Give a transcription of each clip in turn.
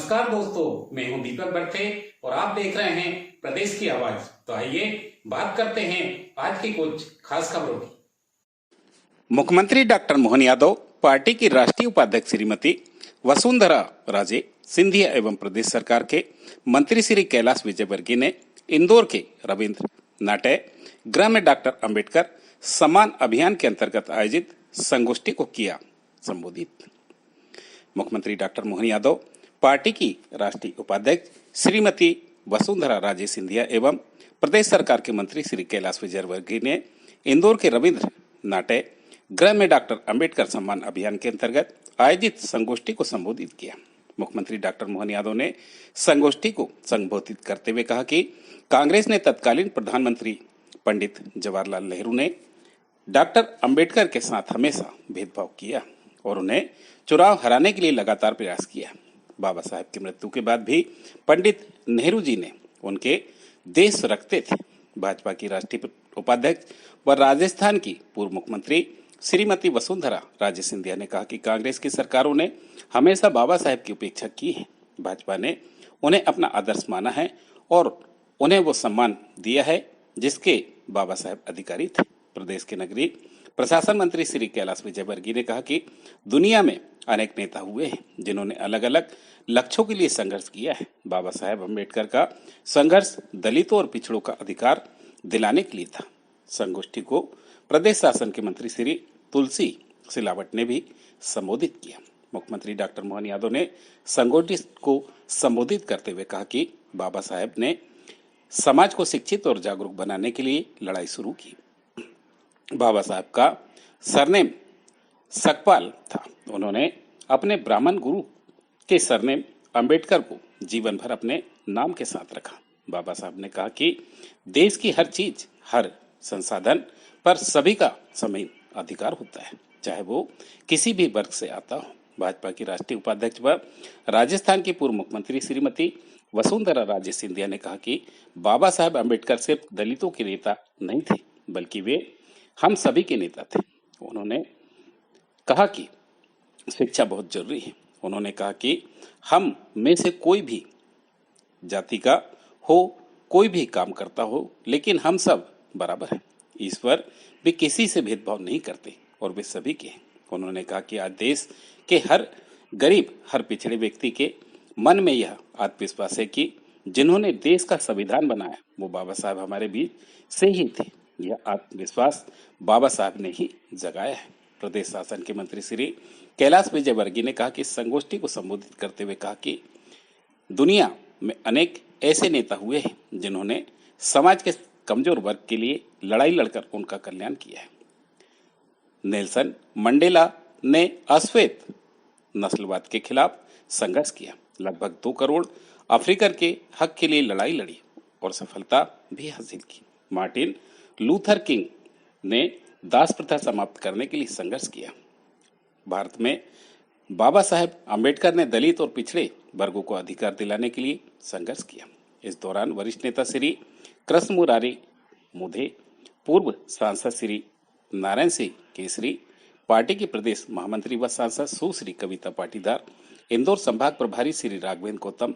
नमस्कार दोस्तों, मैं हूं दीपक बर्थे और आप देख रहे हैं प्रदेश की आवाज। तो आइए बात करते हैं आज की कुछ खास खबरों की। मुख्यमंत्री डॉक्टर मोहन यादव, पार्टी की राष्ट्रीय उपाध्यक्ष श्रीमती वसुंधरा राजे सिंधिया एवं प्रदेश सरकार के मंत्री श्री कैलाश विजयवर्गीय ने इंदौर के रविंद्र नाट्य गृह में डॉक्टर अंबेडकर सम्मान अभियान के अंतर्गत आयोजित संगोष्ठी को किया संबोधित। मुख्यमंत्री डॉक्टर मोहन यादव, पार्टी की राष्ट्रीय उपाध्यक्ष श्रीमती वसुंधरा राजे सिंधिया एवं प्रदेश सरकार के मंत्री श्री कैलाश विजयवर्गीय ने इंदौर के रविंद्र नाट्य गृह में डॉक्टर अंबेडकर सम्मान अभियान के अंतर्गत आयोजित संगोष्ठी को संबोधित किया। मुख्यमंत्री डॉक्टर मोहन यादव ने संगोष्ठी को संबोधित करते हुए कहा कि कांग्रेस ने तत्कालीन प्रधानमंत्री पंडित जवाहरलाल नेहरू ने डॉक्टर अंबेडकर के साथ हमेशा भेदभाव किया और उन्हें चुनाव हराने के लिए लगातार प्रयास किया। बाबा साहेब की मृत्यु के बाद भी पंडित नेहरू जी ने उनके देश रखते थे। भाजपा की राष्ट्रीय उपाध्यक्ष व राजस्थान की पूर्व मुख्यमंत्री श्रीमती वसुंधरा राजे सिंधिया ने कहा कि कांग्रेस की सरकारों ने हमेशा बाबा साहेब की उपेक्षा की है। भाजपा ने उन्हें अपना आदर्श माना है और उन्हें वो सम्मान दिया है जिसके बाबा साहेब अधिकारी थे। प्रदेश के नगरीय प्रशासन मंत्री श्री कैलाश विजयवर्गीय ने कहा कि दुनिया में अनेक नेता हुए हैं जिन्होंने अलग अलग लक्ष्यों के लिए संघर्ष किया है। बाबा साहेब अम्बेडकर का संघर्ष दलितों और पिछड़ों का अधिकार दिलाने के लिए था। संगोष्ठी को प्रदेश शासन के मंत्री श्री तुलसी सिलावट ने भी संबोधित किया। मुख्यमंत्री डॉक्टर मोहन यादव ने संगोष्ठी को संबोधित करते हुए कहा कि बाबा साहेब ने समाज को शिक्षित और जागरूक बनाने के लिए लड़ाई शुरू की। बाबा साहब का सरनेम सकपाल था। उन्होंने अपने ब्राह्मण गुरु के सरनेम अंबेडकर को जीवन भर अपने नाम के साथ रखा। बाबा साहब ने कहा कि देश की हर चीज, हर संसाधन पर सभी का समान अधिकार होता है, चाहे वो किसी भी वर्ग से आता हो। भाजपा की राष्ट्रीय उपाध्यक्ष व राजस्थान की पूर्व मुख्यमंत्री श्रीमती वसुंधरा राजे सिंधिया ने कहा कि बाबा साहब अम्बेडकर सिर्फ दलितों के नेता नहीं थे, बल्कि वे हम सभी के नेता थे। उन्होंने कहा कि शिक्षा बहुत जरूरी है। उन्होंने कहा कि हम में से कोई भी जाति का हो, कोई भी काम करता हो, लेकिन हम सब बराबर हैं। ईश्वर भी किसी से भेदभाव नहीं करते और वे सभी के हैं। उन्होंने कहा कि आज देश के हर गरीब, हर पिछड़े व्यक्ति के मन में यह आत्मविश्वास है कि जिन्होंने देश का संविधान बनाया वो बाबा साहब हमारे बीच से ही थे। यह आत्मविश्वास बाबा साहब ने ही जगाया है। प्रदेश शासन के मंत्री श्री कैलाश विजयवर्गीय ने कहा कि संगोष्ठी को संबोधित करते हुए कहा कि दुनिया में अनेक ऐसे नेता हुए हैं जिन्होंने समाज के कमजोर वर्ग के लिए लड़ाई लड़कर उनका कल्याण किया है। नेल्सन मंडेला ने अश्वेत नस्लवाद के खिलाफ संघर्ष किया, लगभग 2 करोड़ अफ्रीकन के हक के लिए लड़ाई लड़ी और सफलता भी हासिल की। मार्टिन लूथर किंग ने दास प्रथा समाप्त करने के लिए संघर्ष किया। भारत में बाबा साहेब अम्बेडकर ने दलित और पिछड़े वर्गों को अधिकार दिलाने के लिए संघर्ष किया। इस दौरान वरिष्ठ नेता श्री कृष्ण मुरारी मुधे, पूर्व सांसद श्री नारायण सिंह केसरी, पार्टी के प्रदेश महामंत्री व सांसद सुश्री कविता पाटीदार, इंदौर संभाग प्रभारी श्री राघवेंद्र गौतम,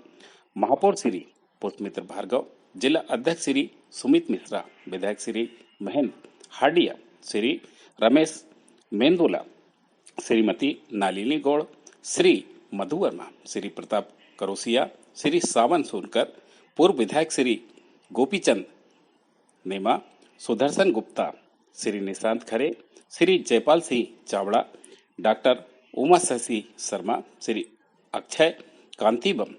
महापौर श्री पुष्पमित्र भार्गव, जिला अध्यक्ष श्री सुमित मिश्रा, विधायक श्री महेंद्र हाडिया, श्री रमेश मेंदोला, श्रीमती नालिनी गौड़, श्री मधु वर्मा, श्री प्रताप करोसिया, श्री सावन सोनकर, पूर्व विधायक श्री गोपीचंद नेमा, सुदर्शन गुप्ता, श्री निशांत खरे, श्री जयपाल सिंह चावड़ा, डॉक्टर उमा शशि शर्मा, श्री अक्षय कांतिबम,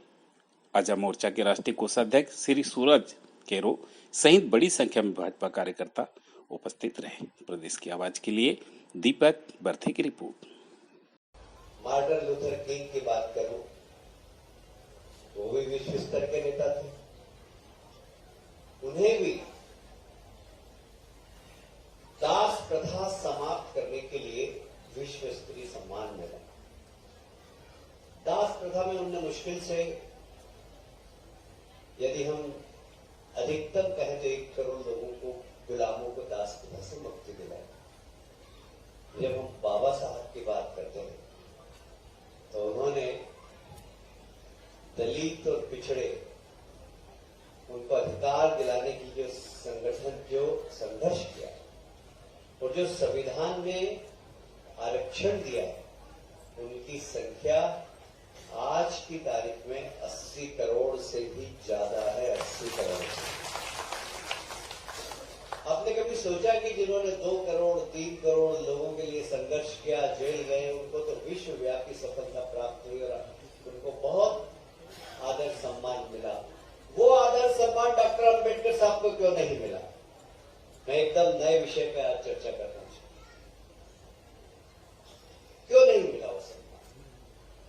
आजा मोर्चा के राष्ट्रीय कोषाध्यक्ष श्री सूरज केरो सहित बड़ी संख्या में भाजपा कार्यकर्ता उपस्थित रहे। प्रदेश की आवाज के लिए दीपक बर्थे की रिपोर्ट। मार्टिन लूथर किंग की बात करूं तो वे विश्व स्तर के नेता थे। उन्हें भी दास प्रथा समाप्त करने के लिए विश्व स्तरीय सम्मान मिला। दास प्रथा में उन्होंने मुश्किल से, यदि हम अधिकतम कहें तो 1 करोड़ लोगों को, गुलामों को दास प्रथा से मुक्ति दिलाई। जब हम बाबा साहब की बात करते हैं तो उन्होंने दलित और पिछड़े उनको अधिकार दिलाने की जो संघर्ष किया और जो संविधान में आरक्षण दिया उनकी संख्या आज की तारीख में 80 करोड़ से भी ज्यादा है। 80 करोड़। आपने कभी सोचा कि जिन्होंने 2 करोड़ 3 करोड़ लोगों के लिए संघर्ष किया, जेल गए, उनको तो विश्वव्यापी सफलता प्राप्त हुई और उनको बहुत आदर सम्मान मिला। वो आदर सम्मान डॉक्टर अंबेडकर साहब को क्यों नहीं मिला? मैं एकदम नए विषय पर आज चर्चा करना चाहूँ। क्यों नहीं मिला वो सम्मान?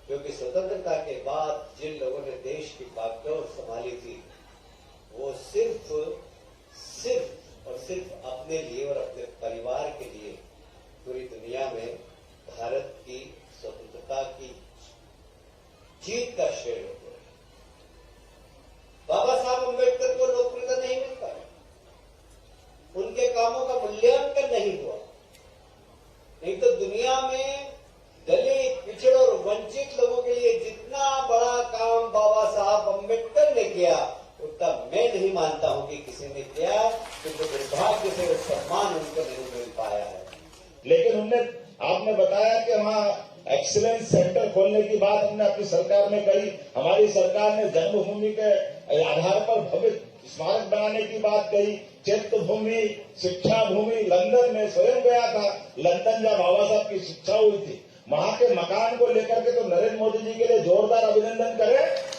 क्योंकि स्वतंत्रता के बाद जिन लोगों ने देश की बागडोर संभाली थी वो सिर्फ और सिर्फ अपने लिए और अपने परिवार के लिए पूरी दुनिया में भारत की स्वतंत्रता की जीत का श्रेय होते हैं। बाबा साहब अम्बेडकर को लोकप्रियता नहीं मिल पाई, उनके कामों का मूल्यांकन नहीं हुआ। नहीं तो दुनिया में दलित, पिछड़ और वंचित लोगों के लिए जितना बड़ा काम बाबा साहब अम्बेडकर ने किया उतना मैं नहीं मानता हूं कि किसी ने किया, क्योंकि दुर्भाग्य से वो सम्मान उनको नहीं मिल पाया है। लेकिन आपने बताया कि वहाँ एक्सीलेंस सेंटर खोलने की बात हमने अपनी सरकार में कही। हमारी सरकार ने जन्मभूमि के आधार पर भव्य स्मारक बनाने की बात कही। चित्त भूमि, शिक्षा भूमि, लंदन में स्वयं गया था। लंदन जब बाबा साहब की शिक्षा हुई थी, वहां के मकान को लेकर के तो नरेंद्र मोदी जी के लिए जोरदार अभिनंदन करें,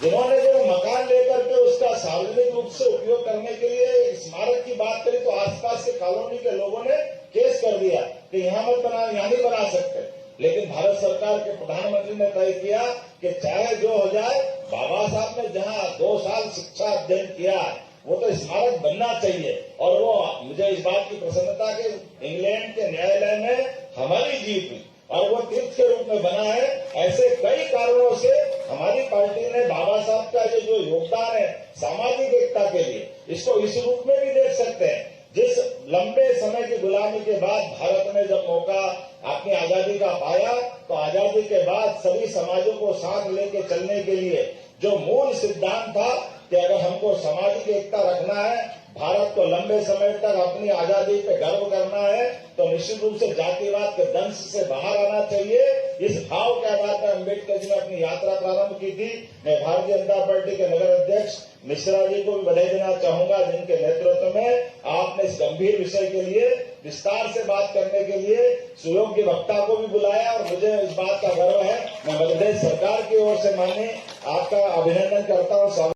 जिन्होंने जो मकान लेकर के उसका सार्वजनिक रूप से उपयोग करने के लिए स्मारक की बात करी तो आसपास के कॉलोनी के लोगों ने केस कर दिया कि यहाँ मत बना, यहाँ नहीं बना सकते। लेकिन भारत सरकार के प्रधानमंत्री ने तय किया कि चाहे जो हो जाए, बाबा साहब ने जहाँ 2 साल शिक्षा अध्ययन किया वो तो स्मारक बनना चाहिए। और वो मुझे इस बात की प्रसन्नता कि इंग्लैंड के न्यायालय में हमारी जीत हुई और वो तीर्थ के रूप में बना है। ऐसे कई कारणों से हमारी पार्टी ने बाबा साहब का जो योगदान है सामाजिक एकता के लिए, इसको इस रूप में भी देख सकते हैं। जिस लंबे समय की गुलामी के बाद भारत ने जब मौका अपनी आजादी का पाया, तो आजादी के बाद सभी समाजों को साथ लेके चलने के लिए जो मूल सिद्धांत था कि अगर हमको सामाजिक एकता रखना है, भारत को लंबे समय तक अपनी आजादी पे गर्व करना है, तो निश्चित रूप से जातिवाद के दंश से बाहर आना चाहिए। इस भाव के आधार पर अम्बेडकर जी ने अपनी यात्रा प्रारंभ की थी। मैं भारतीय जनता पार्टी के नगर अध्यक्ष मिश्रा जी को भी बधाई देना चाहूंगा, जिनके नेतृत्व में आपने इस गंभीर विषय के लिए विस्तार से बात करने के लिए सुयोग्य वक्ता को भी बुलाया और मुझे इस बात का गर्व है। मैं मध्य प्रदेश सरकार की ओर से माननीय आपका अभिनंदन करता हूँ।